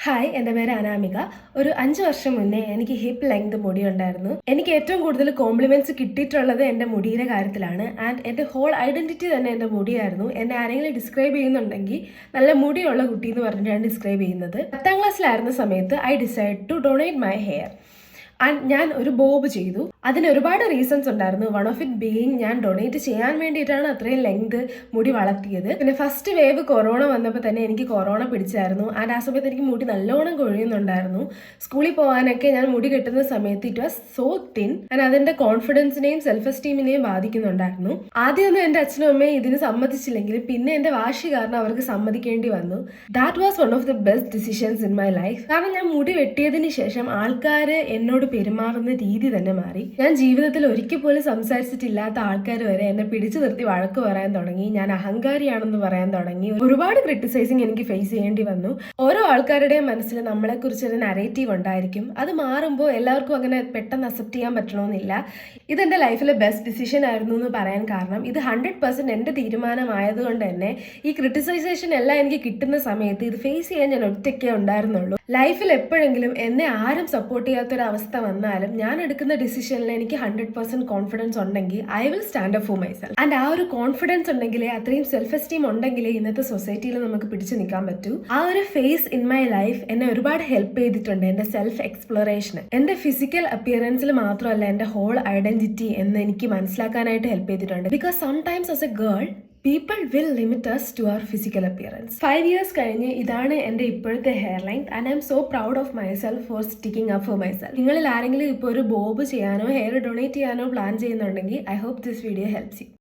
Hi, എൻ്റെ പേര് അനാമിക. ഒരു 5 വർഷം മുന്നേ എനിക്ക് ഹിപ്പ് ലെങ്ത് മുടി ഉണ്ടായിരുന്നു. എനിക്ക് ഏറ്റവും കൂടുതൽ കോംപ്ലിമെന്റ്സ് കിട്ടിയിട്ടുള്ളത് എൻ്റെ മുടിയുടെ കാര്യത്തിലാണ്. ആൻഡ് എൻ്റെ ഹോൾ ഐഡന്റിറ്റി തന്നെ എൻ്റെ മുടിയായിരുന്നു. എന്നെ ആരെങ്കിലും ഡിസ്ക്രൈബ് ചെയ്യുന്നുണ്ടെങ്കിൽ നല്ല മുടിയുള്ള കുട്ടി എന്ന് പറഞ്ഞിട്ടാണ് ഡിസ്ക്രൈബ് ചെയ്യുന്നത്. 10ാം ക്ലാസ്സിലായിരുന്ന സമയത്ത് I decide to donate my hair. And ഞാൻ ഒരു ബോബ് ചെയ്തു. അതിന് ഒരുപാട് റീസൺസ് ഉണ്ടായിരുന്നു. വൺ ഓഫ് ഇറ്റ് ബീയിങ് ഞാൻ ഡൊണേറ്റ് ചെയ്യാൻ വേണ്ടിയിട്ടാണ് അത്രയും ലെങ്ത് മുടി വളർത്തിയത്. പിന്നെ ഫസ്റ്റ് വേവ് കൊറോണ വന്നപ്പോൾ തന്നെ എനിക്ക് കൊറോണ പിടിച്ചായിരുന്നു. ആൻഡ് ആ സമയത്ത് എനിക്ക് മുടി നല്ലോണം കൊഴിയുന്നുണ്ടായിരുന്നു. സ്കൂളിൽ പോകാനൊക്കെ ഞാൻ മുടി കെട്ടുന്ന സമയത്ത് it was so thin. And അതെന്റെ കോൺഫിഡൻസിനെയും സെൽഫ് എസ്റ്റീമിനെയും ബാധിക്കുന്നുണ്ടായിരുന്നു. ആദ്യമൊന്നും എൻ്റെ അച്ഛനും അമ്മയും ഇതിന് സമ്മതിച്ചില്ലെങ്കിലും പിന്നെ എൻ്റെ വാശി കാരണം അവർക്ക് സമ്മതിക്കേണ്ടി വന്നു. That was one of the best decisions in my life. കാരണം ഞാൻ മുടി വെട്ടിയതിന് ശേഷം ആൾക്കാർ എന്നോട് പെരുമാറുന്ന രീതി തന്നെ മാറി. ഞാൻ ജീവിതത്തിൽ ഒരിക്കൽ പോലും സംസാരിച്ചിട്ടില്ലാത്ത ആൾക്കാർ വരെ എന്നെ പിടിച്ചു നിർത്തി വഴക്ക് പറയാൻ തുടങ്ങി. ഞാൻ അഹങ്കാരിയാണെന്ന് പറയാൻ തുടങ്ങി. ഒരുപാട് ക്രിട്ടിസൈസിങ് എനിക്ക് ഫേസ് ചെയ്യേണ്ടി വന്നു. ഓരോ ആൾക്കാരുടെയും മനസ്സിൽ നമ്മളെ കുറിച്ച് ഒരു നരേറ്റീവ് ഉണ്ടായിരിക്കും. അത് മാറുമ്പോൾ എല്ലാവർക്കും അങ്ങനെ പെട്ടെന്ന് അക്സെപ്റ്റ് ചെയ്യാൻ പറ്റണമെന്നില്ല. ഇതെന്റെ ലൈഫിലെ ബെസ്റ്റ് ഡിസിഷൻ ആയിരുന്നു എന്ന് പറയാൻ കാരണം ഇത് 100% എന്റെ തീരുമാനമായതുകൊണ്ട് തന്നെ ഈ ക്രിട്ടിസൈസേഷൻ എല്ലാം എനിക്ക് കിട്ടുന്ന സമയത്ത് ഇത് ഫേസ് ചെയ്യാൻ ഞാൻ ഒറ്റയ്ക്കേ ഉണ്ടായിരുന്നുള്ളൂ. ലൈഫിൽ എപ്പോഴെങ്കിലും എന്നെ ആരും സപ്പോർട്ട് ചെയ്യാത്തൊരവസ്ഥ വന്നാലും ഞാൻ എടുക്കുന്ന ഡിസിഷനിൽ എനിക്ക് 100% കോൺഫിഡൻസ് ഉണ്ടെങ്കിൽ I will stand up for myself. And ആ ഒരു കോൺഫിഡൻസ് ഉണ്ടെങ്കിലേ, അത്രയും സെൽഫ് എസ്റ്റീം ഉണ്ടെങ്കിലേ ഇന്നത്തെ സൊസൈറ്റിയിൽ നമുക്ക് പിടിച്ചു നിൽക്കാൻ പറ്റൂ. ആ ഒരു ഫേസ് ഇൻ മൈ ലൈഫ് എന്നെ ഒരുപാട് ഹെൽപ്പ് ചെയ്തിട്ടുണ്ട് എന്റെ സെൽഫ് എക്സ്പ്ലോറേഷന്. എന്റെ ഫിസിക്കൽ അപ്പിയറൻസിൽ മാത്രമല്ല എന്റെ ഹോൾ ഐഡന്റിറ്റി എന്ന് എനിക്ക് മനസ്സിലാക്കാനായിട്ട് ഹെൽപ്പ് ചെയ്തിട്ടുണ്ട്. Because sometimes as A girl people will limit us to our physical appearance. 5 years കഴിഞ്ഞ് ഇതാണ് എൻ്റെ ഇപ്പോഴത്തെ hair length and I'm so proud of myself for sticking up for myself. നിങ്ങളിൽ ആരെങ്കിലും ഇപ്പോൾ ഒരു ബോബ് ചെയ്യാനോ ഹെയർ ഡൊണേറ്റ് ചെയ്യാനോ പ്ലാൻ ചെയ്യുന്നുണ്ടെങ്കിൽ I hope this video helps U.